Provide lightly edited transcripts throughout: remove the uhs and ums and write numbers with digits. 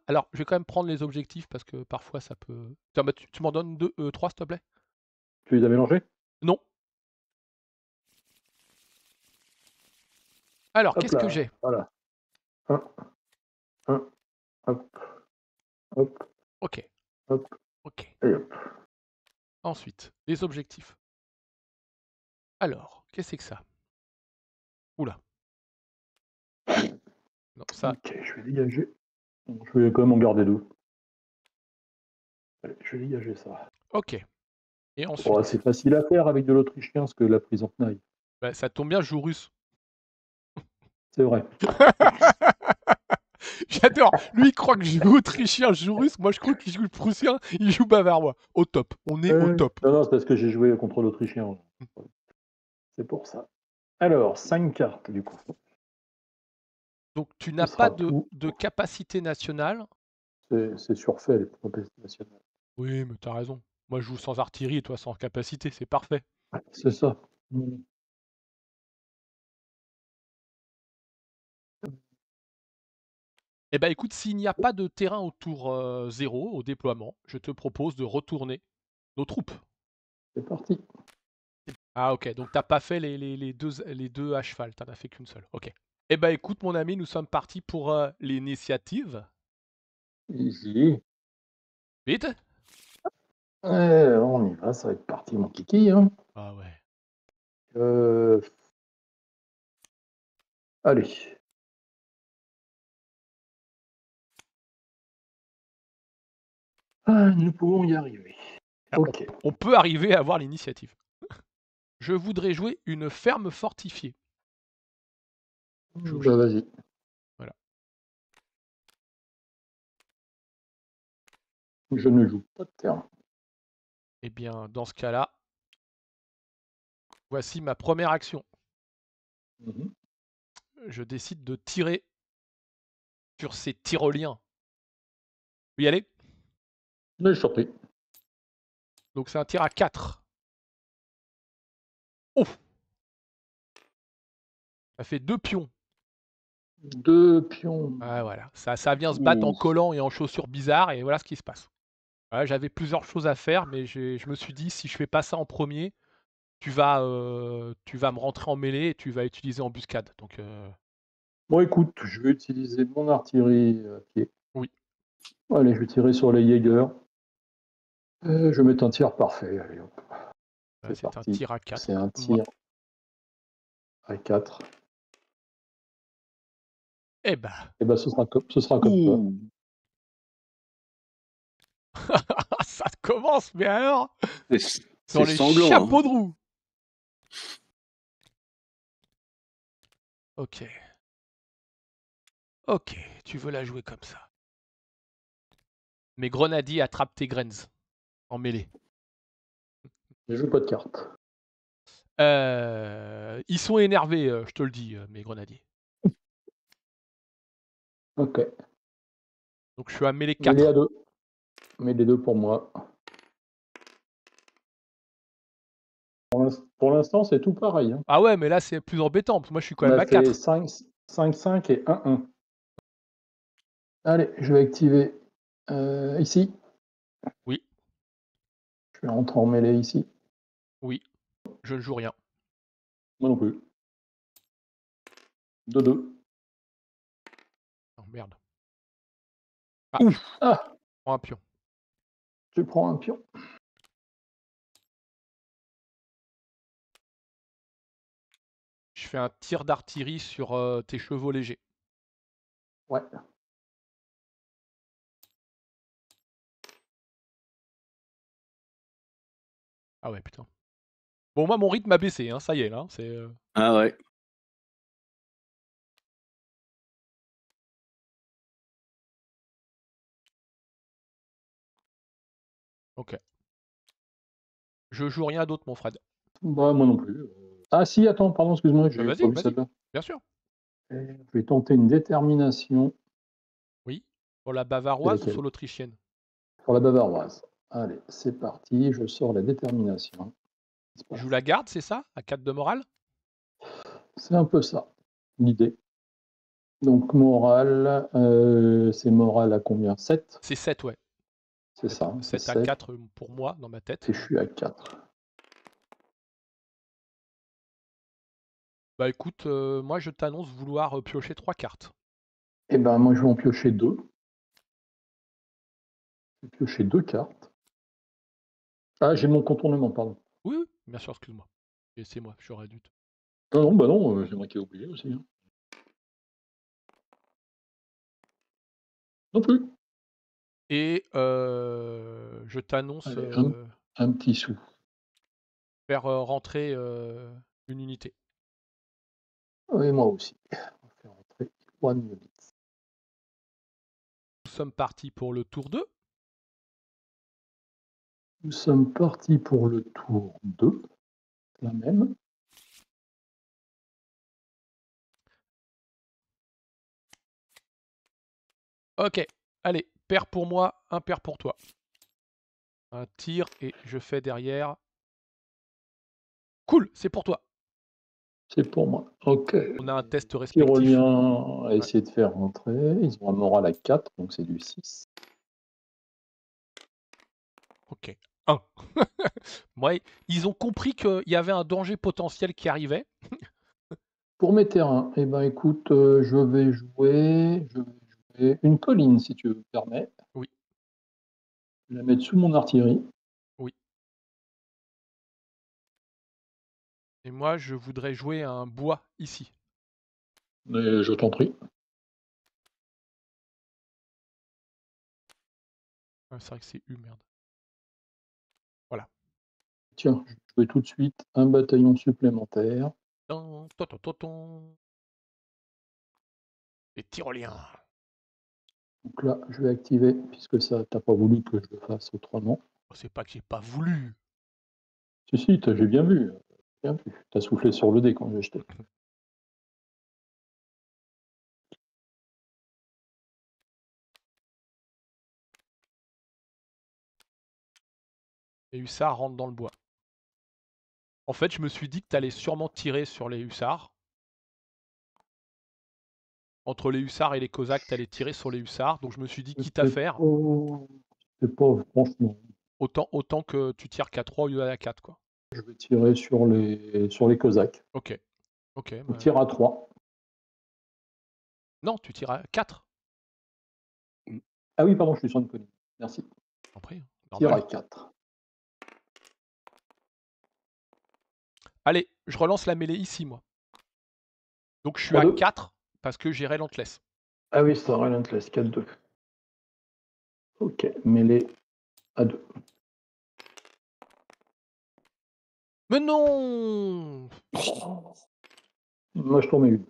Alors, je vais quand même prendre les objectifs parce que parfois ça peut. Tiens, bah, tu m'en donnes 2, 3 s'il te plaît? Tu les as mélangés? Non. Alors, Hop qu'est-ce que là, j'ai? voilà. Un, un, hop, hop, OK, hop, OK. et hop. Ensuite, les objectifs. Alors, qu'est-ce que c'est que ça? Ouh là, non, ça OK, je vais dégager. Bon, je vais quand même en garder 2. Allez, je vais dégager ça. OK et Oh, ensuite, c'est facile à faire avec de l'autrichien, parce que la prise en tenaille. bah, ça tombe bien, je joue russe. C'est vrai. J'adore. Lui, il croit que je joue autrichien, je joue russe. Moi, je crois qu'il joue prussien, il joue bavarois. Au top. On est au top. Non, non, c'est parce que j'ai joué contre l'autrichien. C'est pour ça. Alors, 5 cartes, du coup. Donc, tu Ce n'as pas sera de tout. capacité nationale. C'est surfait, les capacités nationales. Oui, mais t'as raison. Moi, je joue sans artillerie et toi sans capacité. C'est parfait. C'est ça. Mmh. Eh ben, écoute, s'il n'y a pas de terrain autour 0 au déploiement, je te propose de retourner nos troupes. C'est parti. Ah, ok. Donc, t'as pas fait les deux à cheval. T'en as fait qu'une seule. Ok. Eh ben, écoute, mon ami, nous sommes partis pour l'initiative. Easy. Vite. On y va, ça va être parti, mon kiki, hein. Ah ouais. Euh, Allez. Ah, nous pouvons y arriver. Ah, OK. on peut arriver à avoir l'initiative. Je voudrais jouer une ferme fortifiée. Bah, vas-y. Voilà. Je ne joue pas de terrain. Eh bien, dans ce cas-là, voici ma première action. Mmh. Je décide de tirer sur ces tyroliens. Vous y aller? Mais je t'en prie. Donc c'est un tir à 4. Ouf! Ça fait 2 pions. 2 pions. Ah voilà, ça vient se battre en Ouh. collants et en chaussures bizarres et voilà ce qui se passe. Voilà, j'avais plusieurs choses à faire, mais je me suis dit: «Si je fais pas ça en premier, tu vas me rentrer en mêlée et tu vas utiliser embuscade». Donc Bon, écoute, je vais utiliser mon artillerie à pied. oui, Allez, je vais tirer sur les Jaeger. Je vais mettre un tir parfait. Allez, hop, c'est c'est un parti. tir à 4 C'est un comme moi. tir à 4. Eh bah, Et ben, ce sera comme ça. ouh! Ça commence, mais alors, C'est sur les sanglant, hein. chapeaux de roue! OK. OK, tu veux la jouer comme ça. Mes grenadiers attrapent tes graines en mêlée. Je joue pas de cartes. Ils sont énervés, je te le dis, mes grenadiers. OK. Donc je suis à mêlée Mêlée à 4. 2. Mêlée 2 pour moi. Pour l'instant, c'est tout pareil, hein. Ah ouais, mais là, c'est plus embêtant, parce que moi, je suis quand On même a à fait 4. 5 et 1-1. Allez, je vais activer ici. Oui, Je vais rentrer en mêlée ici. oui, je ne joue rien. Moi non plus. 2-2. Oh merde. Ah, je Ouf. Ah, prends un pion. tu prends un pion. Je fais un tir d'artillerie sur, tes chevaux légers. Ouais. Ah ouais, putain. Bon, moi, mon rythme a baissé, hein, ça y est, là, c'est, Ah ouais. OK. Je joue rien d'autre, mon Fred. Bah, moi non plus. Ah si, attends, pardon, excuse-moi, Bah, j'ai pas vas-y, vu vas-y, celle-là. bien sûr. Je vais tenter une détermination. Oui. Pour la C'est bavaroise ou laquelle? sur l'autrichienne? Pour la bavaroise. Allez, c'est parti, je sors la détermination. C'est Je pas- joue la garde, c'est ça? À 4 de morale? C'est un peu ça, l'idée. Donc morale, c'est morale à combien? 7? C'est 7, ouais. C'est ça, c'est 7 à 7. 4 pour moi, dans ma tête. Et je suis à 4. Bah écoute, moi je t'annonce vouloir piocher 3 cartes. Et ben moi je vais en piocher 2. Je vais piocher 2 cartes. Ah, j'ai mon contournement, pardon. Oui, oui, bien sûr, excuse-moi. Et c'est moi, j'aurais dû. Non, non, bah non, c'est moi qui ai oublié aussi. Hein. Non plus. Et je t'annonce Allez, un petit sou. faire rentrer une unité. Et moi aussi. On va faire rentrer 3 units. Nous sommes partis pour le tour 2. Nous sommes partis pour le tour 2. La même. Ok, allez, paire pour moi, un paire pour toi. Un tir et je fais derrière. Cool, c'est pour toi. C'est pour moi. Ok. On a un test respectif. Tyroliens à Ouais. essayer de faire rentrer. Ils ont un moral à 4, donc c'est du 6. Ok, 1. Ouais, ils ont compris qu'il y avait un danger potentiel qui arrivait. Pour mes terrains, eh ben écoute, je vais jouer une colline, si tu me permets. Oui, Je vais la mettre sous mon artillerie. oui. Et moi, je voudrais jouer un bois ici. Mais je t'en prie. Ah, c'est vrai que c'est U, merde. Voilà. Tiens, je vais jouer tout de suite un bataillon supplémentaire. Tan, ton, ton, ton, ton. Les tyroliens. Donc là, je vais activer, puisque ça, t'as pas voulu que je le fasse autrement. Oh, c'est pas que j'ai pas voulu. Si, si, j'ai bien vu. Bien vu. T'as soufflé sur le dé quand j'ai jeté. Les hussards rentrent dans le bois. En fait, je me suis dit que t'allais sûrement tirer sur les hussards. Entre les hussards et les cosaques, t'allais tirer sur les hussards. Donc je me suis dit, quitte à faire, C'est pas, franchement. autant que tu tires qu'à 3 au lieu d'à 4, quoi. Je vais tirer sur les Cosaques. Ok. Ok. On tire à 3. Non, tu tires à 4. Ah oui, pardon, je suis sur une colline. Merci. En prie, Tire normal. à 4. Allez, je relance la mêlée ici, moi. Donc je suis à 3-2. 4 parce que j'ai Relentless. Ah oui, c'est un Relentless, 4-2. Ok, mêlée à 2. Mais non! Moi, je t'en mets une.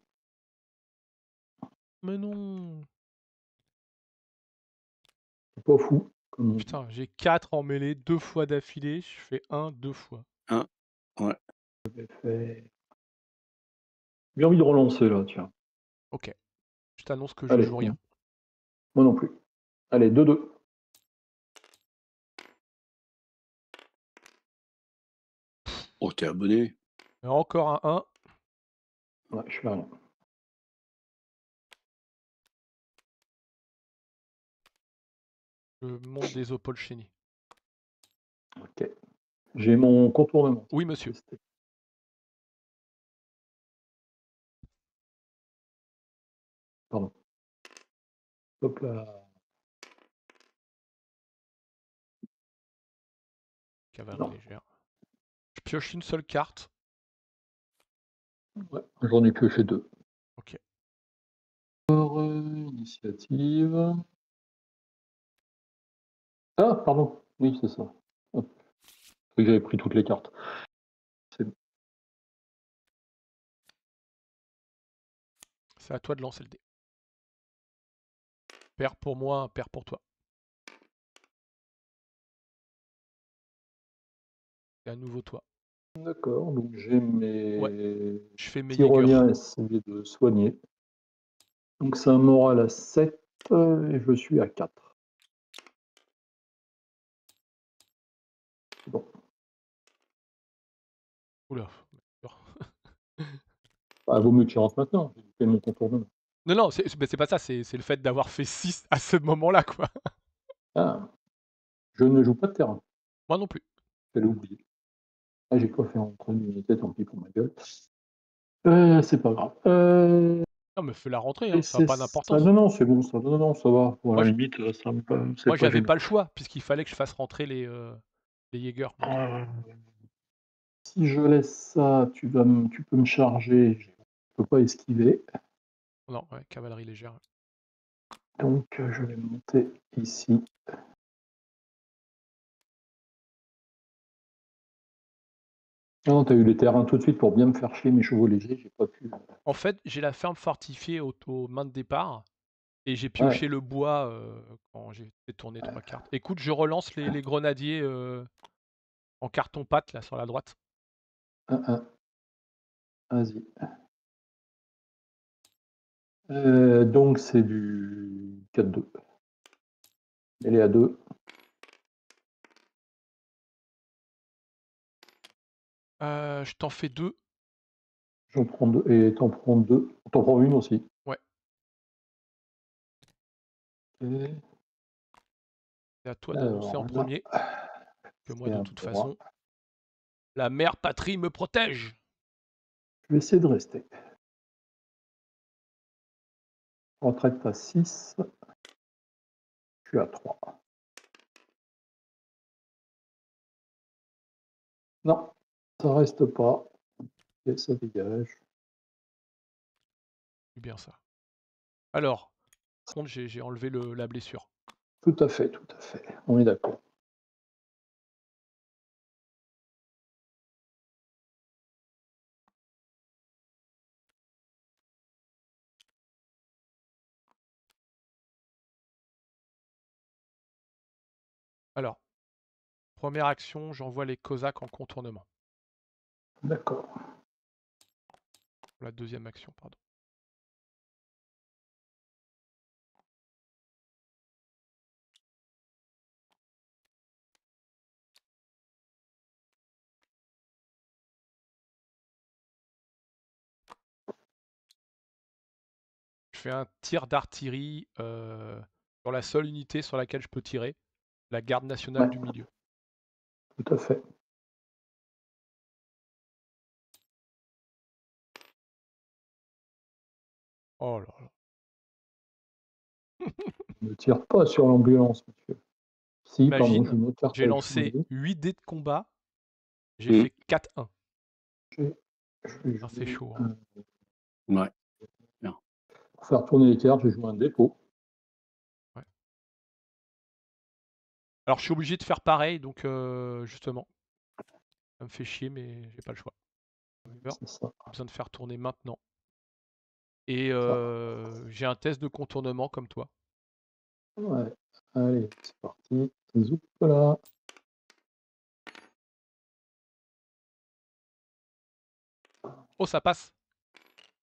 Mais non! C'est pas fou. Comme on dit. Putain, j'ai 4 en mêlée, 2 fois d'affilée, je fais 1, 2 fois. Ouais. J'ai envie de relancer là, tiens. Ok. Je t'annonce que je Allez, joue rien. moi non plus. Allez, 2-2. Oh, t'es abonné. Et encore un 1. Ouais, je fais rien. Je monte des Opolcheni. Ok. J'ai mon contournement. Oui, monsieur. Pardon. Hop là. Cavalerie Non. légère. Je pioche une seule carte. Ouais, j'en ai pioché 2. Ok. Initiative. Ah, pardon. Oui, c'est ça. Hop. Je croyais que j'avais pris toutes les cartes. C'est bon. C'est à toi de lancer le dé. Paire pour moi, un paire pour toi. Et à nouveau toi. D'accord, donc j'ai Ouais. mes Je fais mes tyroliens Jaeger. essayer de soigner. Donc c'est un moral à 7 et je suis à 4. Bon. Oula. Ah, vaut mieux que tu rentres maintenant. J'ai fait mon contournement. Non, non, c'est pas ça, c'est le fait d'avoir fait 6 à ce moment-là, quoi. Ah, je ne joue pas de terrain, Moi non plus. j'allais oublier. Ah, j'ai pas fait entrer une unité, tant pis pour ma gueule. C'est pas grave. Non, mais fais la rentrée, Et hein, ça a c'est pas ça. d'importance. Non, non, c'est bon, ça. Non, non, ça va. Bon, à Moi, la j limite, ça me pas, c'est moi, pas j'avais gênant. pas le choix puisqu'il fallait que je fasse rentrer les Jaegers, donc Euh, Si je laisse ça, tu peux me charger. Je peux pas esquiver. non, ouais, cavalerie légère. Donc, je vais monter ici. Ah non, t'as eu les terrains tout de suite pour bien me faire chier mes chevaux légers. J'ai pas pu. En fait, j'ai la ferme fortifiée aux mains de départ et j'ai Ouais. pioché le bois, quand j'ai fait tourner 3 cartes. Écoute, je relance les grenadiers, en carton-pâte, là, sur la droite. Vas-y. Donc, c'est du 4-2. Elle est à 2. Je t'en fais 2. J'en prends 2. Et t'en prends 2. T'en prends une aussi. Ouais. Et C'est à toi d'annoncer en alors là, premier que moi, c'est de à toute moi. façon, la mère patrie me protège. Je vais essayer de rester. Retraite à 6. Je suis à 3. Non, ça reste pas. Et ça dégage. C'est bien ça. Alors, par contre, j'ai enlevé la blessure. Tout à fait, tout à fait. On est d'accord. Alors, première action, j'envoie les Cosaques en contournement. D'accord. La deuxième action, pardon. Je fais un tir d'artillerie sur la seule unité sur laquelle je peux tirer, la garde nationale Ouais, du milieu. tout à fait. Oh là là. Ne tire pas sur l'ambulance, monsieur. Si, pardon, je Imagine, me carte j'ai avec lancé Chouin-Dé. 8 dés de combat, j'ai fait 4-1. Je vais Ah, c'est jouer chaud. Hein. Ouais. Bien. pour faire tourner les cartes, je vais jouer un dépôt. Ouais. Alors je suis obligé de faire pareil, donc justement, ça me fait chier, mais j'ai pas le choix. C'est ça. J'ai besoin de faire tourner maintenant. Et ça. j'ai un test de contournement comme toi. Ouais. Allez, c'est parti. Zoup là. Oh, ça passe.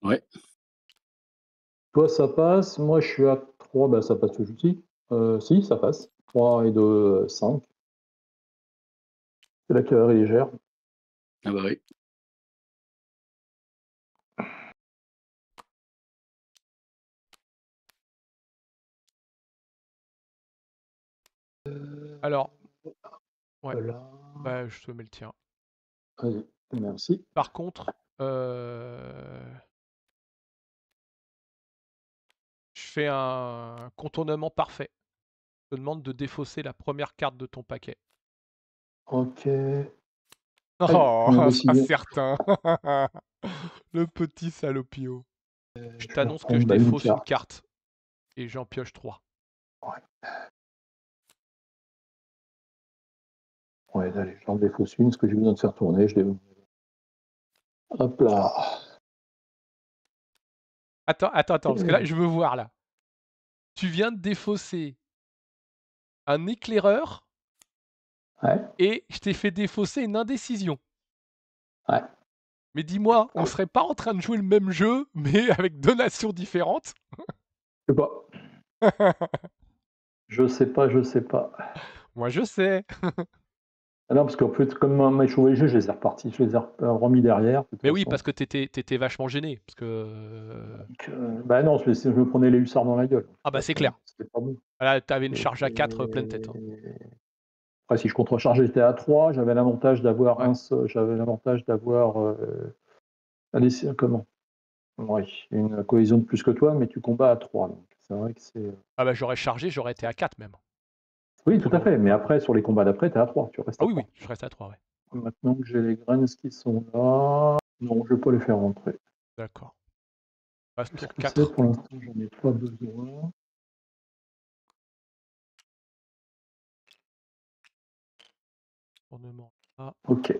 Ouais. Toi, ça passe. Moi, je suis à 3. Bah, ça passe toujours aussi. Si, ça passe. 3 et 2, 5. C'est la cavalerie légère. Ah bah oui. Alors, ouais, Voilà. bah, je te mets le tien. Allez, merci. Par contre, je fais un contournement parfait. Je te demande de défausser la première carte de ton paquet. Ok. Aïe, Oh, première un décision. certain. Le petit salopio. Je Je vais t'annonce que reprendre je bah, une défausse une carte. carte. Et j'en pioche 3. Ouais, allez, j'en défausse une, parce que j'ai besoin de faire tourner. Hop là. Attends, parce que là, je veux voir, là. Tu viens de défausser un éclaireur Ouais, et je t'ai fait défausser une indécision. ouais. Mais dis-moi, on serait pas en train de jouer le même jeu, mais avec 2 nations différentes? Je sais pas. Je sais pas, je sais pas. Moi, je sais. Ah non, parce qu'en fait, comme ma chevalier, je les ai repartis, je les ai remis derrière. De toute Mais oui, façon. parce que t'étais vachement gêné. Parce que. Donc, bah non, je me prenais les hussards dans la gueule. Ah bah c'est clair. C'était pas bon. Là, t'avais une Et- charge à 4 pleine tête. Hein. Après, si je contre-chargeais, j'étais à 3, j'avais l'avantage d'avoir Ouais. allez, c'est comment? Oui, une cohésion de plus que toi, mais tu combats à 3. Donc c'est vrai que c'est. Ah bah j'aurais chargé, j'aurais été à 4 même. Oui, tout à fait. Mais après, sur les combats d'après, tu es à 3. Tu restes Ah à oui, 3. oui, je reste à 3, ouais. Maintenant que j'ai les graines qui sont là. Non, je vais pas les faire rentrer. D'accord. Passe Parce tour que 4. pour l'instant, j'en ai pas besoin. Tournement A. Ok.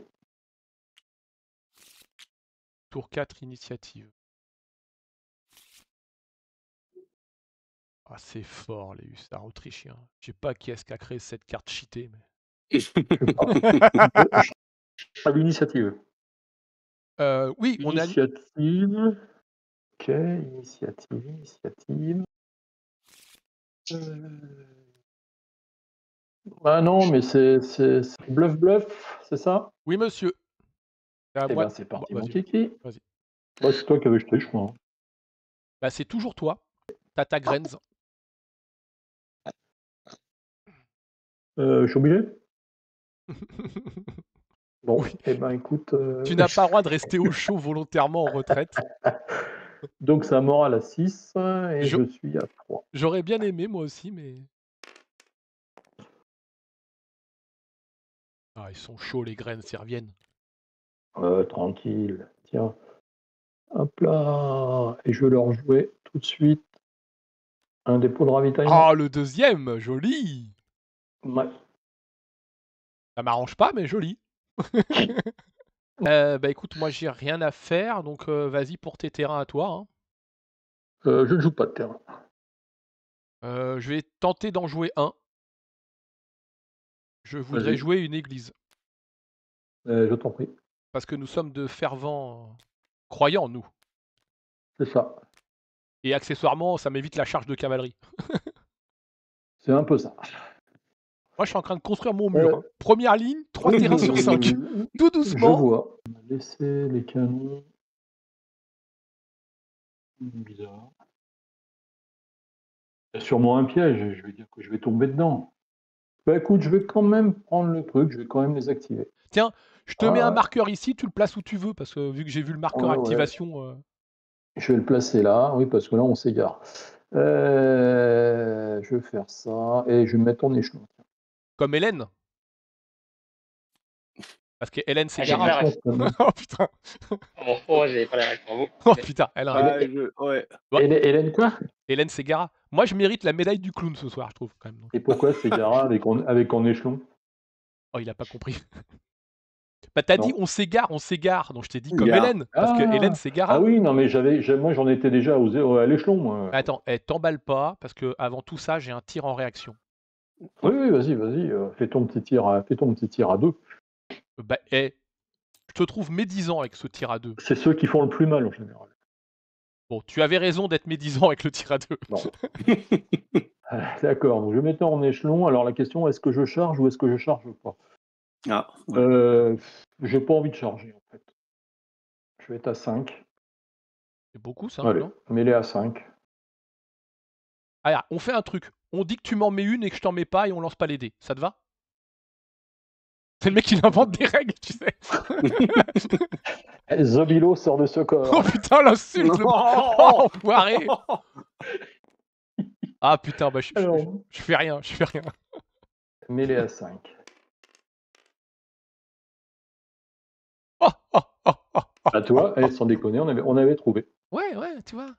Tour 4, initiative. Ah, c'est fort, les hussards autrichiens. Je sais pas qui est-ce qui a créé cette carte cheatée, mais. Je sais pas. À l'initiative. Oui, on a. Initiative. Ok, initiative. Ah non, mais c'est bluff, c'est ça? Oui, monsieur. À Eh moi. ben c'est Bon, parti, mon vas-y, kiki. vas-y. Bah, c'est toi qui avais jeté, je crois. Bah, c'est toujours toi. T'as ta Grenz. Je suis obligé? Bon, Oui. eh ben écoute. Tu n'as pas le droit de rester au chaud volontairement en retraite. Donc ça morale à 6 et Je- je suis à 3. J'aurais bien aimé, moi aussi, mais. Ah, ils sont chauds, les graines, ils reviennent. Tranquille. Tiens. Hop là. Et je vais leur jouer tout de suite un dépôt de ravitaillement. Ah, le deuxième, joli. Ouais. Ça m'arrange pas, mais joli. Bah écoute, moi j'ai rien à faire, donc vas-y pour tes terrains à toi. Hein. Je ne joue pas de terrain. Je vais tenter d'en jouer un. Je voudrais Vas-y. jouer une église. Je t'en prie. Parce que nous sommes de fervents croyants, nous. C'est ça. Et accessoirement, ça m'évite la charge de cavalerie. C'est un peu ça. Moi, je suis en train de construire mon mur. Hein. Première ligne, 3 terrains sur 5. Tout Je doucement. vois. On va laisser les canons. Bizarre. Il y a sûrement un piège. Je vais dire que je vais tomber dedans. Bah écoute, je vais quand même prendre le truc. Je vais quand même les activer. Tiens, je te mets un marqueur ici, tu le places où tu veux, parce que vu que j'ai vu le marqueur Ouais. activation. Je vais le placer là, oui, parce que là, on s'égare. Je vais faire ça et je vais me mettre en échelon. Comme Hélène. Parce que Hélène Ah, j'ai s'égara. pas la ref. Oh putain. Oh, j'avais pas la ref, bravo. Oh putain, elle a un... Ouais. Hélène quoi? Hélène Ségara. Moi, je mérite la médaille du clown ce soir, je trouve, quand même. Donc. Et pourquoi s'égara avec en échelon? Oh, il a pas compris. Bah, t'as dit Non. on s'égare. Donc, je t'ai dit comme Gare. Hélène. Parce que Hélène Ségara. Ah oui, non, mais moi, j'en étais déjà à l'échelon, moi. Attends, t'emballe pas, parce que avant tout ça, j'ai un tir en réaction. Oui, vas-y. Fais ton petit tir à 2. Bah, je te trouve médisant avec ce tir à 2. C'est ceux qui font le plus mal, en général. Bon, tu avais raison d'être médisant avec le tir à 2. Bon. D'accord, donc je vais mettre en échelon. Alors, la question, est-ce que je charge ou est-ce que je charge pas? Ah, ouais. J'ai pas envie de charger, en fait. Je vais être à 5. C'est beaucoup, ça, Allez, non? mets-les à 5. Ah, on fait un truc. On dit que tu m'en mets une et que je t'en mets pas et on lance pas les dés. Ça te va? C'est le mec qui invente des règles, tu sais. Zobilo sort de ce corps. Oh putain, l'insulte! Oh, enfoiré! Ah putain, bah je fais rien. Mets-les à 5. À toi, sans déconner, on avait trouvé. Ouais, tu vois.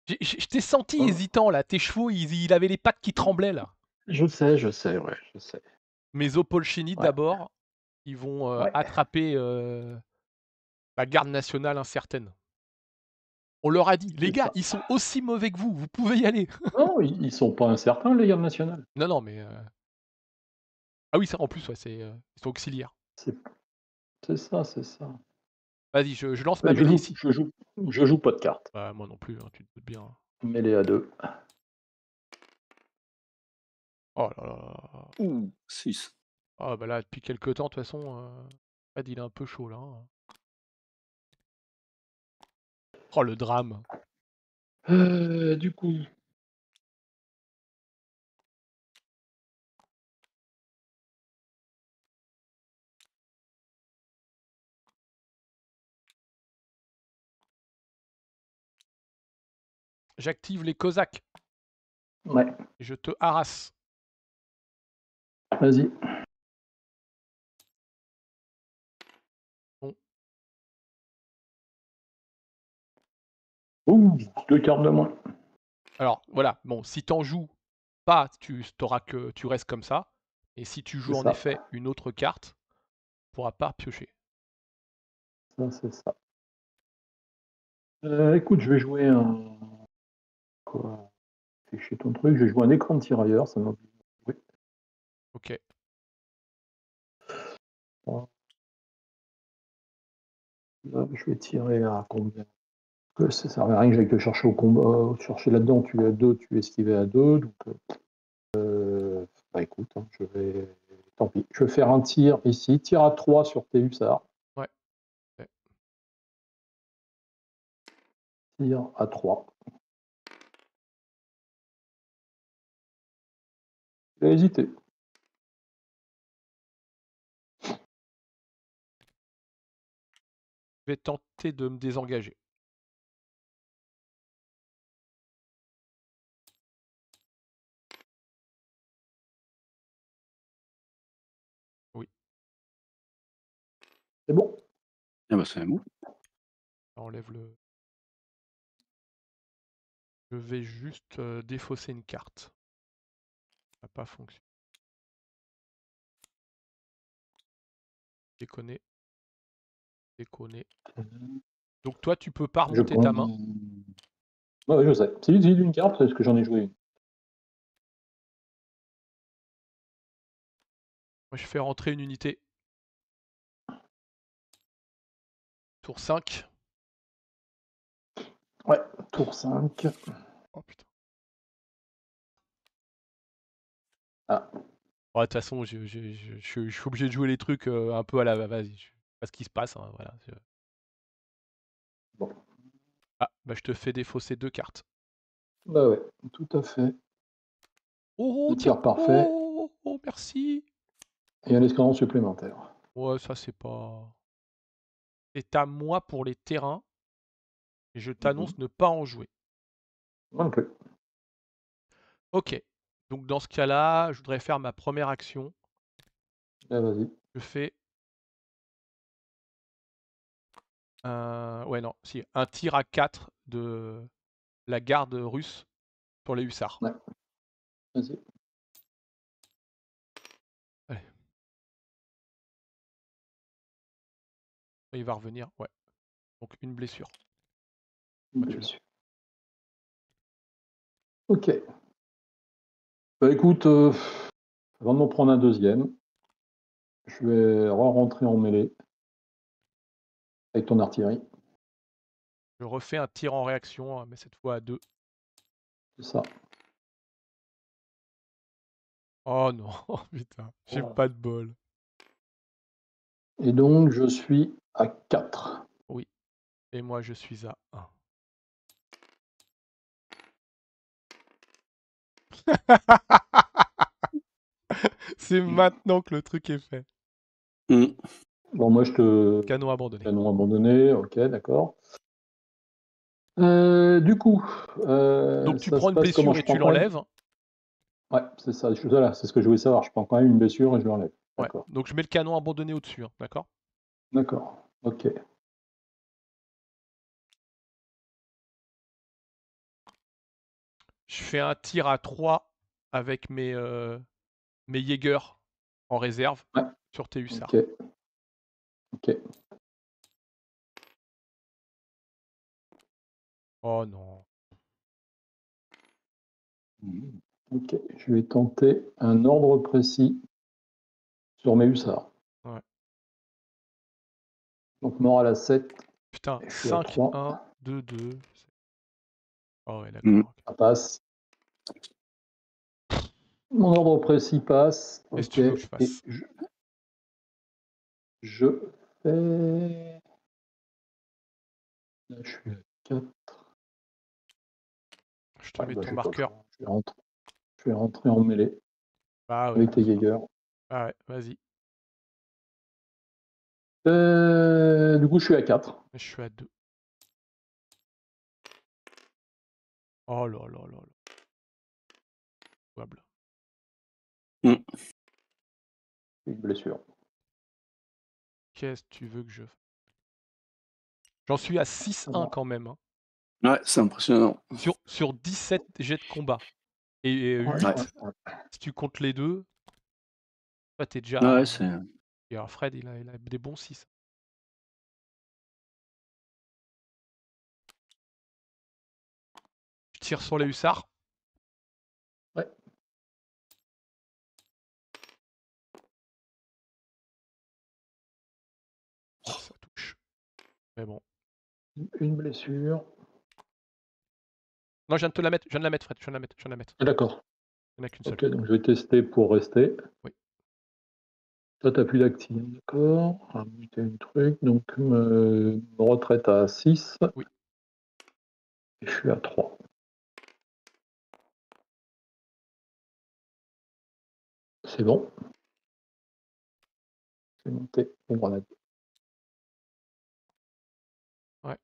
Je t'ai senti hésitant là. Tes chevaux, il avait les pattes qui tremblaient là. Je sais. Mes Opolchini d'abord, ils vont attraper la garde nationale incertaine. On leur a dit, les gars, ils sont aussi mauvais que vous pouvez y aller. Non, ils sont pas incertains, les gardes nationales. Non, mais... Ah oui, ça en plus, ouais, ils sont auxiliaires. C'est ça. Vas-y, je lance ma mêlée ici. Je joue pas de cartes. Bah, moi non plus, hein, tu te doutes bien. Mêlée à 2. Oh là là. Ouh, 6. Ah bah là, depuis quelques temps, de toute façon, Fred, il est un peu chaud là. Oh, le drame. Du coup, J'active les Cosaques. ouais, Et je te harasse. vas-y. Bon. Ouh, 2 cartes de moins. Alors, voilà. Bon, si t'en joues pas, tu restes comme ça. Et si tu joues C'est en ça. effet une autre carte, tu pourras pas piocher. Ça, c'est ça. Écoute, je vais jouer un... Quoi? Fais chier ton truc. Je vais jouer un écran de tirailleur. Ça m'oblige à jouer. Ok. Là, je vais tirer à combien? Que ça sert à rien que j'aille te chercher au combat. Chercher là-dedans, tu es à 2, tu es esquivé à 2. Donc, bah écoute, hein, je vais... Tant pis. Je vais faire un tir ici. Tir à 3 sur tes hussards. Ouais. Ouais. Tir à 3. J'ai hésité. Je vais tenter de me désengager. Oui. C'est bon. Ah bah c'est bon. Enlève le... Je vais juste défausser une carte. Ça n'a pas fonctionné. Déconner. Déconner. Donc toi, tu peux pas remonter ta main. Ouais, je sais. C'est l'utilité d'une carte, parce que j'en ai joué une. Moi, je fais rentrer une unité. Tour 5. Ouais, tour 5. Oh putain. Ah. Ouais, de toute façon, je suis obligé de jouer les trucs un peu à la... Vas-y, je sais pas ce qui se passe. Hein, voilà. Bon. Ah, bah je te fais défausser 2 cartes. Bah ouais, tout à fait. Oh, Le tiens. tir parfait. Oh, merci. Et un escadron supplémentaire. Ouais, ça c'est pas... C'est à moi pour les terrains. Et je t'annonce ne pas en jouer. Moi non plus. Ok. Donc dans ce cas-là, je voudrais faire ma première action. Ah, vas-y. Je fais... Ouais, non, si. Un tir à 4 de la garde russe pour les hussards. Ouais. Vas-y. Allez. Il va revenir, ouais. Donc une blessure. Une Ah, tu l'as. blessure. Ok. Bah écoute, avant de m'en prendre un deuxième, je vais rentrer en mêlée avec ton artillerie. Je refais un tir en réaction, mais cette fois à 2. C'est ça. Oh non, putain, j'ai pas de bol. Et donc, je suis à 4. Oui, et moi je suis à 1. C'est maintenant que le truc est fait. Bon, moi, je te... Canon abandonné. Canon abandonné, ok, d'accord. Du coup... Donc tu ça prends se une passe comment? blessure Je et tu prends quand même... l'enlèves. Ouais, c'est ça. Voilà, c'est ce que je voulais savoir. Je prends quand même une blessure et je l'enlève. Ouais, D'accord. donc je mets le canon abandonné au-dessus, hein, d'accord? D'accord, ok. Je fais un tir à 3 avec mes Jaeger en réserve sur tes hussards. Ok. Ok. Oh non. Ok, je vais tenter un ordre précis sur mes hussards. Ouais. Donc morale à 7. Putain, Je suis à 5, 3. 1, 2, 2. Oh ouais, d'accord. Ça passe. Mon ordre précis passe. Qu'est-ce que Ok. tu veux que je Et fasse? je fais. Là, je suis à 4. Je te mets ton J'ai pas le marqueur. choix. Je vais rentrer en mêlée Ah ouais, avec les Jaeger. ah ouais, vas-y. Du coup, je suis à 4. Je suis à 2. Oh là là là là. Jouable. Une blessure. Qu'est-ce que tu veux que je fasse? J'en suis à 6-1 quand même. Hein. Ouais, c'est impressionnant. Sur 17 jets de combat. Et 8, si tu comptes les deux, toi t'es déjà. Ouais, c'est. Et alors Fred, il a des bons 6. Je tire sur les hussards. Ouais. Ah, ça touche. Mais bon. Une blessure. Non, je viens de te la mettre, Fred. Je viens de la mettre. D'accord. Il n'y en a qu'une seule. Ok, donc je vais tester pour rester. Oui. Toi, tu n'as plus d'active, d'accord. On va muter une truc. Donc, retraite à 6. Oui. Et je suis à 3. C'est bon. C'est monté les grenades. Ouais.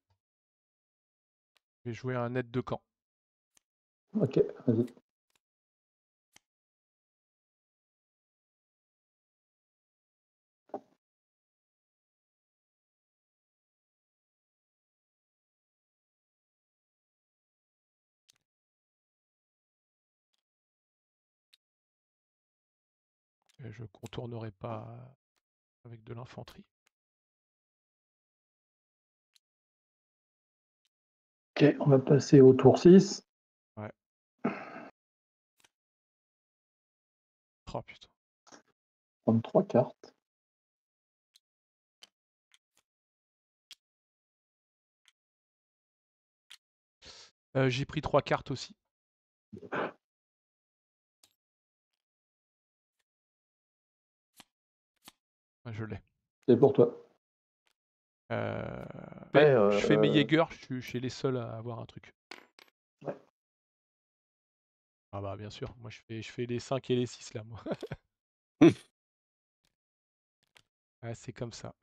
Je vais jouer un aide de camp. Ok, vas-y. Et je contournerai pas avec de l'infanterie. Ok, on va passer au tour 6. Ouais. Oh putain. Prendre 3 cartes. J'ai pris 3 cartes aussi. Je l'ai. C'est pour toi. Je fais mes Jaeger, je suis les seuls à avoir un truc. Ouais. Ah bah bien sûr, moi je fais les 5 et les 6 là, moi. Ouais, c'est comme ça.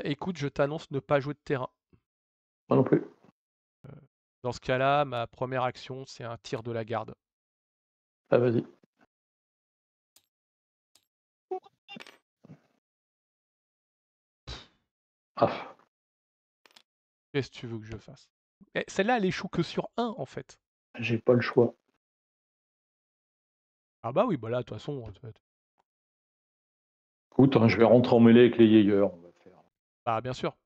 Écoute, je t'annonce ne pas jouer de terrain. Moi non plus. Dans ce cas-là, ma première action, c'est un tir de la garde. Ah, vas-y. Ah, Qu'est-ce que tu veux que je fasse? Celle-là, elle échoue que sur 1 en fait. j'ai pas le choix. Ah bah oui, bah là, de toute façon. Écoute, je vais rentrer en mêlée avec les Jaeger. On va faire. Bah bien sûr.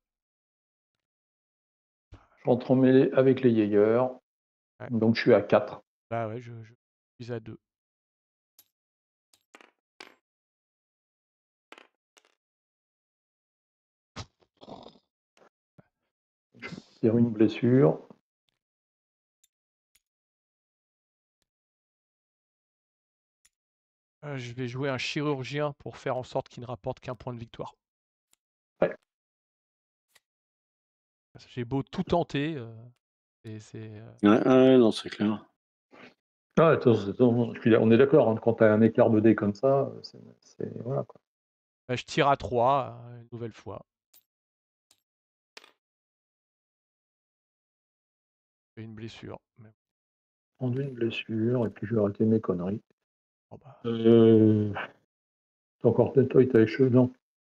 Je rentre en mêlée avec les Jaeger. Ouais. Donc je suis à 4. Bah ouais, je suis à 2. Je tire une blessure. Je vais jouer un chirurgien pour faire en sorte qu'il ne rapporte qu'un point de victoire. Ouais. J'ai beau tout tenter. Ouais, non, c'est clair. Ah, attends, on est d'accord, hein, quand tu as un écart de dés comme ça, c'est voilà quoi. Bah, je tire à 3 une nouvelle fois. J'ai une blessure. Mais... Prendre une blessure et puis je vais arrêter mes conneries. Oh bah. T'as encore toi, t'as les cheveux, non.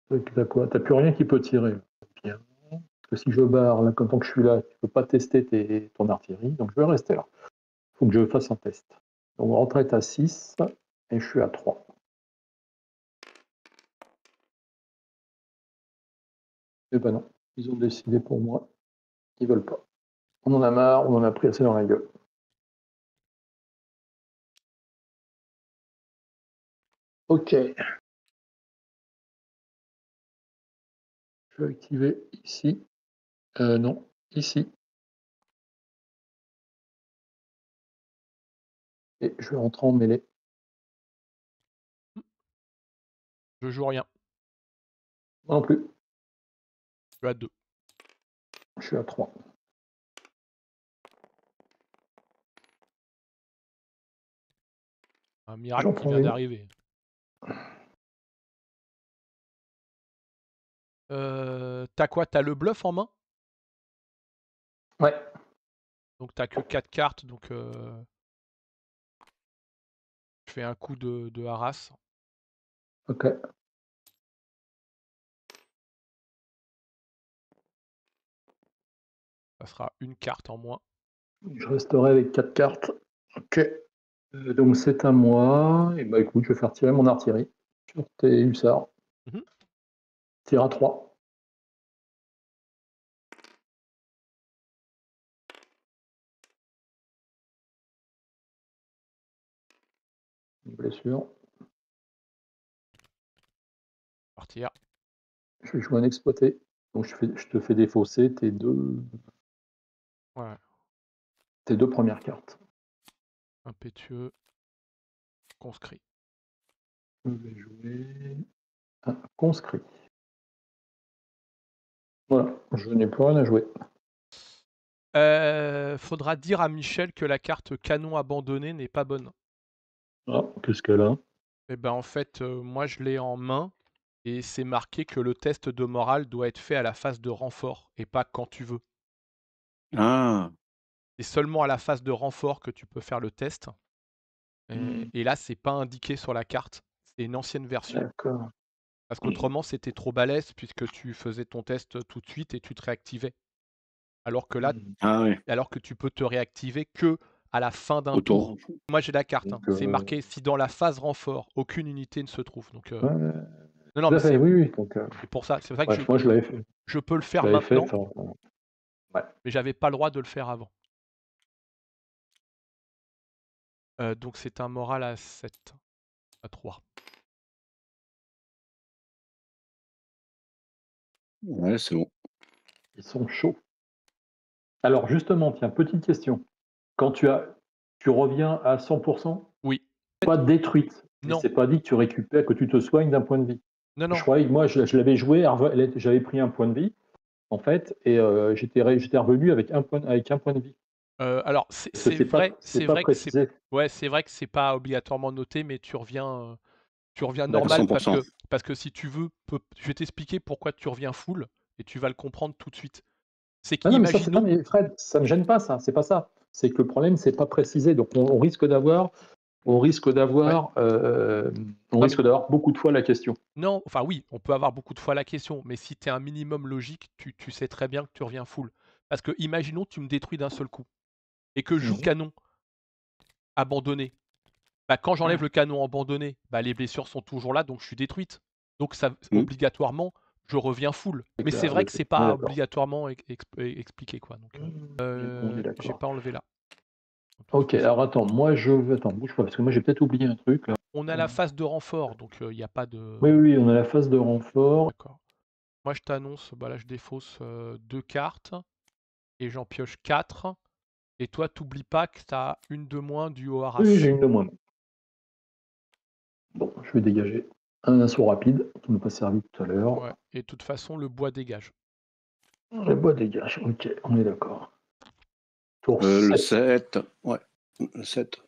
T'as quoi? T'as plus rien qui peut tirer. Bien. Parce que si je barre, là, tant que je suis là, tu peux pas tester ton artillerie, donc je vais rester là. Il faut que je fasse un test. Donc retraite à 6 et je suis à 3. Eh ben non, ils ont décidé pour moi. Ils veulent pas. On en a marre, on en a pris assez dans la gueule. Ok. Je vais activer ici. Non, ici. Et je vais rentrer en mêlée. Je joue rien. Moi non plus. Je suis à 2. Je suis à 3. Un miracle J'en qui prends vient une. d'arriver. T'as quoi? T'as le bluff en main? Ouais. Donc t'as que 4 cartes, donc je fais un coup de harass. Ok. Ça sera une carte en moins. Je resterai avec 4 cartes. Ok. Donc c'est à moi. Et bah écoute, je vais faire tirer mon artillerie sur tes hussards. Mhm. Tire à 3. Une blessure. Partir. Je vais jouer un exploité. Donc je te fais défausser tes deux Ouais. premières cartes. Impétueux. Conscrit. Je vais jouer un conscrit. Voilà, je n'ai plus rien à jouer. Faudra dire à Michel que la carte canon abandonné n'est pas bonne. Ah, qu'est-ce qu'elle a? Eh ben en fait, moi je l'ai en main et c'est marqué que le test de morale doit être fait à la phase de renfort et pas quand tu veux. Ah, C'est seulement à la phase de renfort que tu peux faire le test. Hmm, Et là, c'est pas indiqué sur la carte. C'est une ancienne version. D'accord. Parce qu'autrement, c'était trop balèze puisque tu faisais ton test tout de suite et tu te réactivais. Alors que là, Hmm, ah ouais, alors que tu peux te réactiver que à la fin d'un tour. autour. Moi, j'ai la carte, hein. Donc, C'est marqué si dans la phase renfort, aucune unité ne se trouve. Donc, ouais, non, non, tout mais à fait, c'est oui, oui. Donc, pour ça. C'est pour ça que bref, moi je l'avais fait. je peux le Je faire l'avais fait. maintenant, Ouais. mais j'avais pas le droit de le faire avant. Donc, c'est un moral à 7, à 3. Ouais, c'est bon. Ils sont chauds. Alors justement, tiens, petite question. Quand tu reviens à 100%, Oui. pas détruite, mais Non, c'est pas dit que tu récupères, que tu te soignes d'un point de vie. non, Je non. croyais que moi, je l'avais joué, j'avais pris un point de vie, en fait, et j'étais revenu avec un point de vie. Alors, Parce que c'est vrai, c'est pas précisé. c'est vrai que c'est pas obligatoirement noté, mais tu reviens À normal 100%. parce que si tu veux, je vais t'expliquer pourquoi tu reviens full et tu vas le comprendre tout de suite. C'est Non, mais ça, c'est pas, qu'imaginons, mais Fred, ça me gêne pas, ça, c'est pas ça. C'est que le problème, c'est pas précisé. Donc, on risque d'avoir ouais, non, mais beaucoup de fois la question. non, enfin oui, on peut avoir beaucoup de fois la question, mais si tu es un minimum logique, tu sais très bien que tu reviens full. Parce que imaginons tu me détruis d'un seul coup et que je joue Mhm. canon abandonné. Bah, quand j'enlève le canon abandonné, bah, les blessures sont toujours là, donc je suis détruite. Donc ça, Hmm. obligatoirement, je reviens full. Mais c'est vrai que c'est On est pas d'accord. obligatoirement expliqué, quoi. Donc, On est j'ai d'accord. pas enlevé là. De toute Ok, façon. alors attends, attends, bouge pas, parce que moi j'ai peut-être oublié un truc là. On a la phase de renfort, donc il n'y a pas de. Oui, oui, on a la phase de renfort. D'accord. Moi, je t'annonce, bah là, je défausse 2 cartes et j'en pioche 4. Et toi, t'oublies pas que tu as une de moins du haut Oui, Arras. j'ai une de moins. Bon, je vais dégager un assaut rapide qui ne m'a pas servi tout à l'heure. Ouais. Et de toute façon, le bois dégage. Le bois dégage, ok, on est d'accord. Tour Le 7. 7. Ouais, le 7.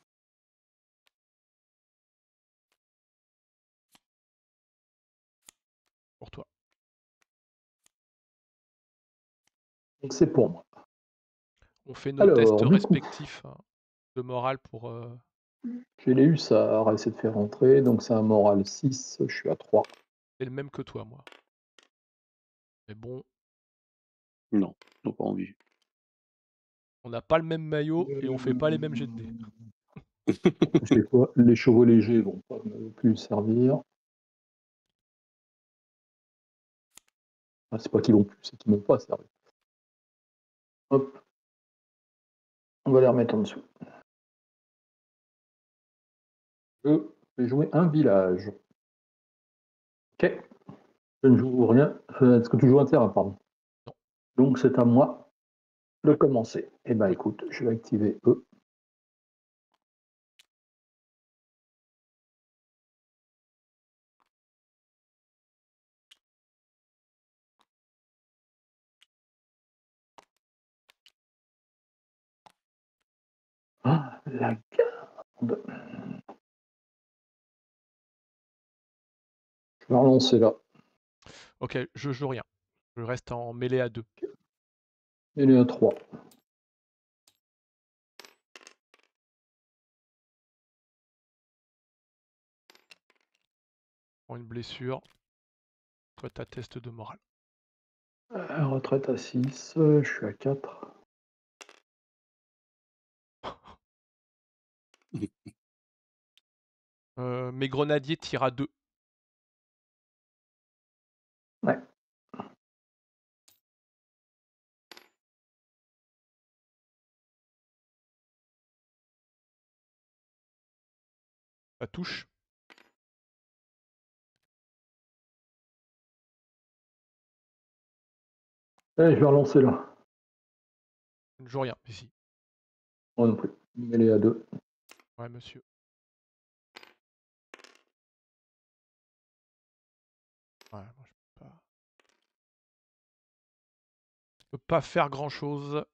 Pour toi. Donc c'est pour moi. On fait nos tests Alors, du coup, respectifs de morale pour. j'ai les hussards à essayer de faire rentrer, donc c'est un moral 6, je suis à 3. C'est le même que toi, moi. Mais bon, Non, ils n'ont pas envie. on n'a pas le même maillot et on fait pas les mêmes jets de dés. Les chevaux légers vont pas non plus servir. C'est pas qu'ils vont plus, c'est qu'ils m'ont pas servi. Hop. On va les remettre en dessous. Je vais jouer un village. Ok. Je ne joue rien. Est-ce que tu joues un terrain, pardon? Non. Donc c'est à moi de commencer. Eh ben écoute, je vais activer E. Ah, la garde. Je vais relancer là. Ok, je joue rien. Je reste en mêlée à 2. Mêlée à 3. Prends une blessure. Toi, t'as test de morale. Retraite à 6. Je suis à 4. Mes grenadiers tirent à 2. Ouais. Ça touche. Je vais relancer là. Je ne joue rien ici. Moi non plus. Mêlée à 2. Ouais, monsieur. Ouais, moi, je peux pas faire grand chose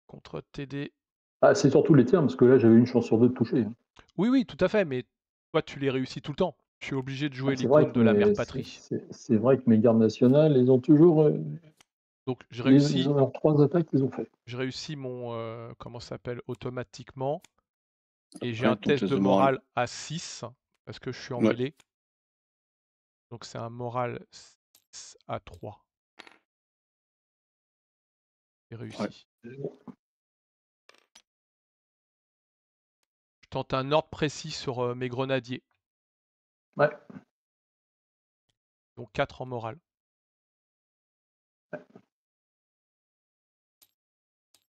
contre TD. Ah, c'est surtout les tirs, parce que là, j'avais une chance sur 2 de toucher. Oui, oui, tout à fait, mais toi, tu les réussis tout le temps. Je suis obligé de jouer Ah, c'est vrai l'icône de la mère que patrie. c'est vrai que mes gardes nationales, ils ont toujours. Donc, je Ils réussis, ont leurs 3 attaques qu'ils ont fait. je réussis mon, comment ça s'appelle, automatiquement. Et j'ai Ouais, un ton test test de de morale. morale à 6, parce que je suis en Ouais. mêlée. Donc, c'est un moral 6 à 3. C'est réussi. Je tente un ordre précis sur mes grenadiers. Ouais. Donc 4 en morale.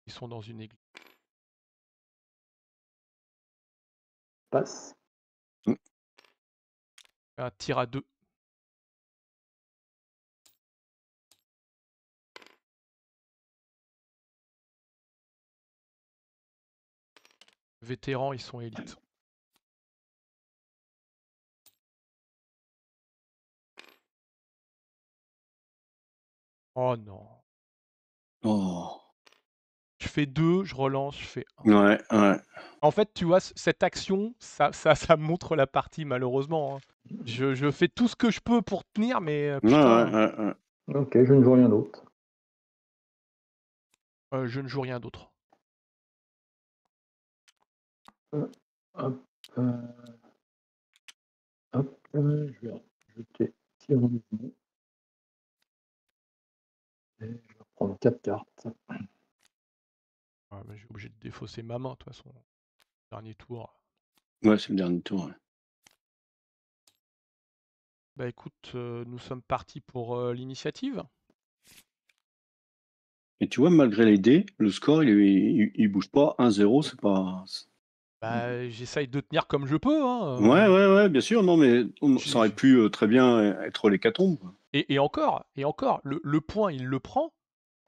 Ils sont dans une église. Passe. Un tir à 2. Vétérans, ils sont élites. Oh non. Oh. Je fais 2, je relance, je fais 1. Ouais, ouais. En fait, tu vois, cette action, ça montre la partie, malheureusement. Hein. Je fais tout ce que je peux pour tenir, mais Ouais, putain, ouais, ouais. Ok, je ne joue rien d'autre. je ne joue rien d'autre. Hop, je vais jeter tir en mouvement. Et je vais prendre 4 cartes. Ouais, je suis obligé de défausser ma main, de toute façon. Dernier tour. Ouais, c'est le dernier tour. Ouais. Bah écoute, nous sommes partis pour l'initiative. Et tu vois, malgré les dés, le score, il bouge pas. 1-0, c'est pas. Bah, j'essaye de tenir comme je peux. Hein. Ouais, ouais, ouais, bien sûr. Non, mais ça aurait J'ai- pu très bien être l'hécatombe. Et encore, le point, il le prend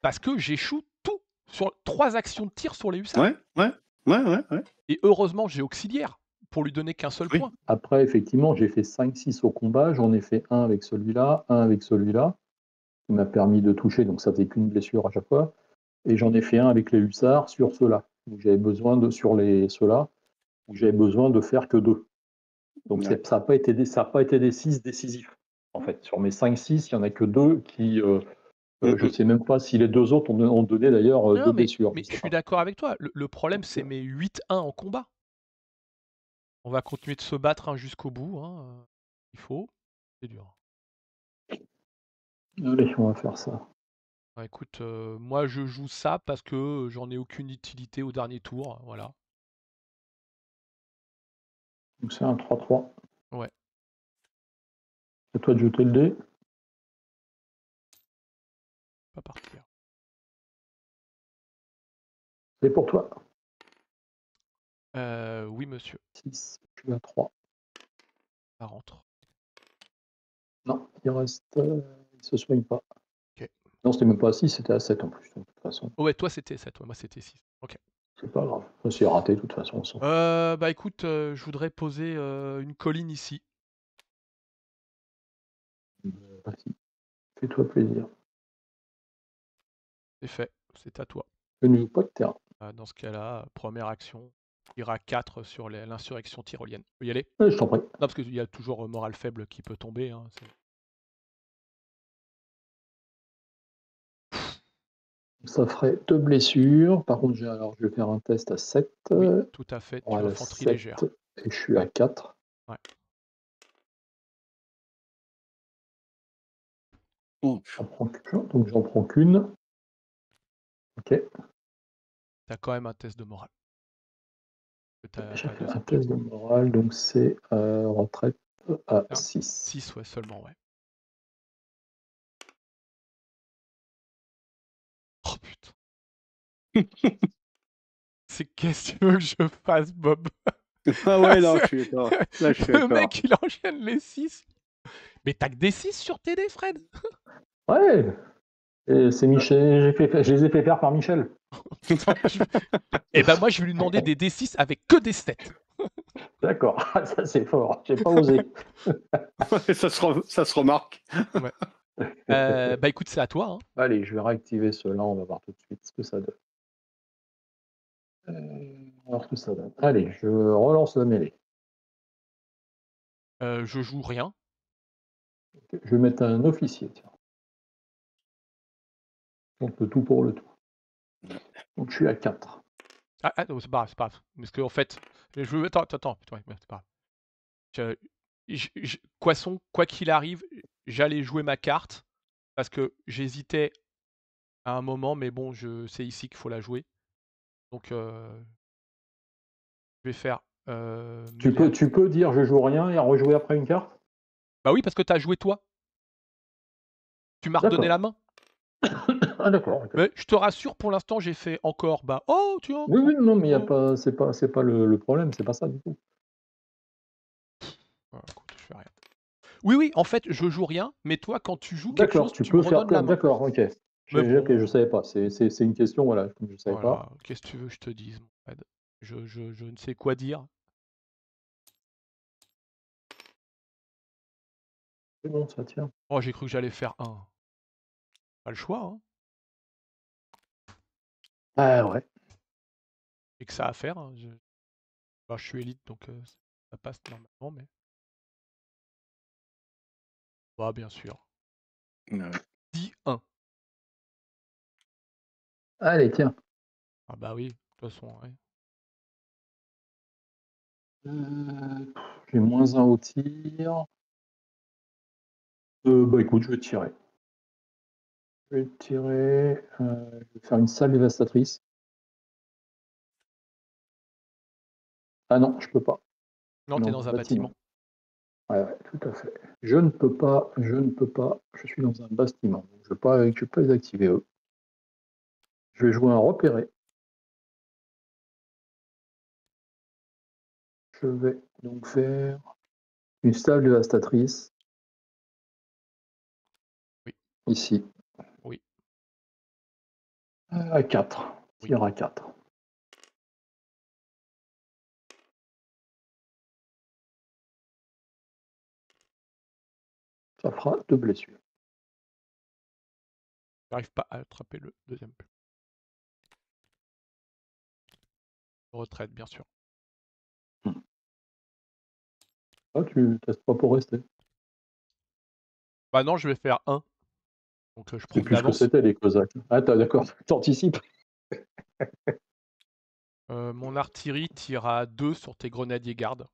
parce que j'échoue tout sur 3 actions de tir sur les hussards. Ouais, ouais, ouais, ouais, ouais. Et heureusement, j'ai auxiliaire pour lui donner qu'un seul Oui. point. Après, effectivement, j'ai fait 5-6 au combat. J'en ai fait un avec celui-là, un avec celui-là, qui m'a permis de toucher, donc ça fait qu'une blessure à chaque fois. Et j'en ai fait un avec les hussards sur ceux-là. Donc j'avais besoin de, sur ceux-là, où j'avais besoin de faire que 2. Donc Ouais. ça n'a pas été des 6 décisifs. En fait, sur mes 5-6, il n'y en a que 2 qui. Je ne sais même pas si les 2 autres ont donné d'ailleurs Non, 2 blessures. mais Je je sais suis pas. d'accord avec toi. Le problème, c'est mes 8-1 en combat. On va continuer de se battre hein, jusqu'au bout. Hein. Il faut. C'est dur. Allez, on va faire ça. Bah, écoute, moi je joue ça parce que j'en ai aucune utilité au dernier tour. Voilà. Donc c'est un 3-3. Ouais. C'est à toi de jeter le dé. Pas partir. C'est pour toi. Oui, monsieur. 6, je suis à 3. Ça rentre. Non, il reste. Il ne se soigne pas. Ok. Non, c'était même pas à 6, c'était à 7 en plus, de toute façon. Oh, ouais, toi c'était 7, moi c'était 6. Ok. C'est pas grave. C'est raté, de toute façon. On s'en fout. Bah écoute, je voudrais poser une colline ici. Vas-y. Fais-toi plaisir. C'est fait. C'est à toi. Je ne joue pas de terrain. Dans ce cas-là, première action, ira 4 sur l'insurrection tyrolienne. Tu peux y aller? Je t'en prie. Non, parce qu'il y a toujours morale faible qui peut tomber. Hein, Ça ferait 2 blessures. Par contre, alors, je vais faire un test à 7. Oui, tout à fait. Tu as Voilà, infanterie 7, légère. et je suis à 4. Ouais. Oh, Donc j'en prends qu'une. Ok. T'as quand même un test de morale. J'ai fait un test de morale, donc c'est retraite à 6. 6, ouais, seulement, ouais. Oh putain. C'est qu'est-ce que tu veux que je fasse, Bob? Ah ouais, non, je suis d'accord. Là, je suis Le d'accord. mec, il enchaîne les 6. Mais t'as que des 6 sur TD, Fred? Ouais. Et c'est Michel, je les ai fait faire par Michel. Eh ben moi, je vais lui demander des D6 avec que des 7. D'accord, ça c'est fort, j'ai pas osé. ça se remarque. Ouais. Bah écoute, c'est à toi. Hein. Allez, je vais réactiver cela, on va voir tout de suite ce que ça donne. On va voir ce que ça donne. Allez, je relance la mêlée. Je joue rien. Je vais mettre un officier, tiens. Donc le tout pour le tout. Donc je suis à 4. Ah non, c'est pas grave. Parce qu'en fait, je veux... Attends, c'est pas grave. Poisson, quoi qu'il arrive, j'allais jouer ma carte parce que j'hésitais à un moment, mais bon, c'est ici qu'il faut la jouer. Donc, je vais faire... Tu peux dire je joue rien et rejouer après une carte? Bah oui, parce que t'as joué toi. Tu m'as redonné la main. Ah d'accord. Mais je te rassure, pour l'instant, j'ai fait encore... Bah, oh, tu vois. Oui, non, mais y a pas, c'est pas le problème, c'est pas ça du tout. Écoute, je fais rien. Oui, en fait, je joue rien, mais toi, quand tu joues quelque chose, tu tu peux me faire redonnes la main. D'accord, ok. Ok, je savais pas. C'est une question, voilà, je savais pas. Qu'est-ce que tu veux que je te dise, mon Fred? Je ne sais quoi dire. C'est bon, ça tient. Oh, j'ai cru que j'allais faire un. Pas le choix, hein. Ah ouais. Et que ça à faire. Hein. Bah, je suis élite, donc ça passe normalement, mais... Bah, bien sûr. Ouais. 10-1. Allez, tiens. Ah bah oui, de toute façon, ouais. J'ai -1 au tir. Bah écoute, je vais tirer. Je vais tirer. Je vais faire une salle dévastatrice. Ah non, je peux pas. Non, t'es dans un bâtiment. Ouais, tout à fait. Je ne peux pas. Je suis dans un bâtiment. Donc je ne peux pas les activer eux. Je vais jouer un repéré. Je vais donc faire une salle dévastatrice. Oui. Ici. Oui. À 4. Oui. Tir à 4. Ça fera 2 blessures. J'arrive pas à attraper le deuxième. Retraite, bien sûr. Ah, tu testes pas pour rester. Bah non, je vais faire 1. Donc je prends C'est de plus ce que l'avance. c'était les Cosaques. Ah, d'accord, t'anticipes. Mon artillerie tire à 2 sur tes grenadiers gardes.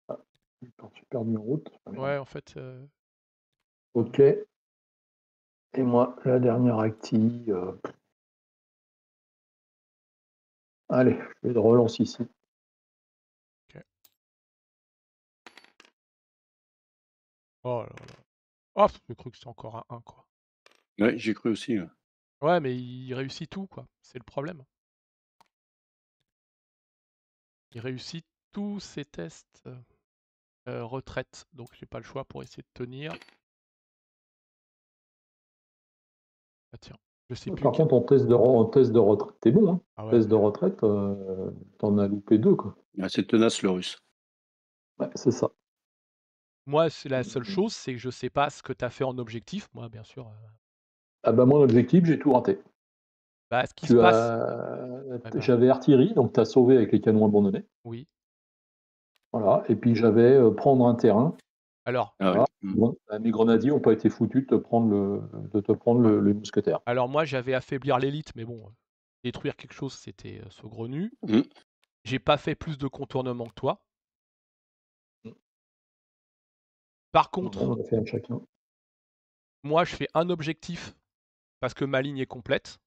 Ah, j'ai perdu en route. Ouais, en fait... Ok. Et moi, la dernière active. Allez, je vais le relancer ici. Ok. Oh là là. Oh, j'ai cru que c'était encore un 1, quoi. Ouais, j'ai cru aussi. Ouais. Ouais, mais il réussit tout, quoi. C'est le problème. Il réussit tous ses tests. Retraite, donc j'ai pas le choix pour essayer de tenir. Ah tiens, je sais plus. Par contre, en test de retraite, t'es bon. Hein. Ah ouais, test de retraite, t'en as loupé 2, quoi. Ah, c'est tenace le russe. Ouais, c'est ça. Moi, c'est la seule chose, c'est que je sais pas ce que tu as fait en objectif. Moi, bien sûr. Ah bah, mon objectif, j'ai tout raté. Bah, ce qui se passe. J'avais artillerie, donc tu as sauvé avec les canons abandonnés. Oui. Voilà. Et puis j'avais prendre un terrain. Alors, Ah Bon, mes grenadiers n'ont pas été foutus de te prendre le mousquetaire. alors moi, j'avais affaiblir l'élite, mais bon, détruire quelque chose, c'était saugrenu. Mm. J'ai pas fait plus de contournement que toi. Mm. Par contre, On a fait un chacun. moi, je fais un objectif parce que ma ligne est complète.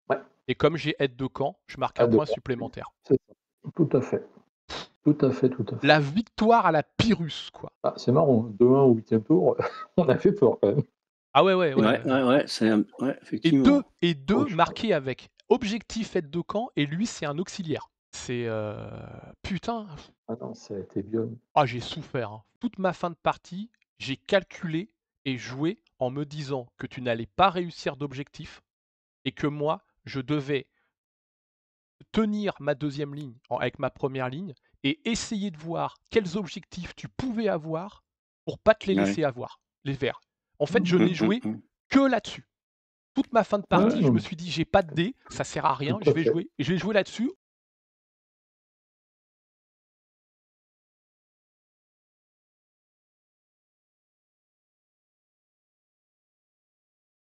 Ouais. Et comme j'ai aide de camp, je marque un Aide de point camp. supplémentaire. C'est ça. Tout à fait. Tout à fait, tout à fait. La victoire à la Pyrrhus, quoi. Ah, c'est marrant, 2-1 au 8e tour, on a fait peur quand même. Ah ouais. Effectivement. Et deux marqués avec objectif aide de camp, et lui, c'est un auxiliaire. C'est... Putain. Ah non, ça a été bien. Ah, j'ai souffert. Hein. Toute ma fin de partie, j'ai calculé et joué en me disant que tu n'allais pas réussir d'objectif et que moi, je devais tenir ma deuxième ligne avec ma première ligne et essayer de voir quels objectifs tu pouvais avoir pour pas te les laisser avoir, les verts. En fait, je n'ai joué que là-dessus. Toute ma fin de partie, je me suis dit, j'ai pas de dés, ça sert à rien, je vais jouer là-dessus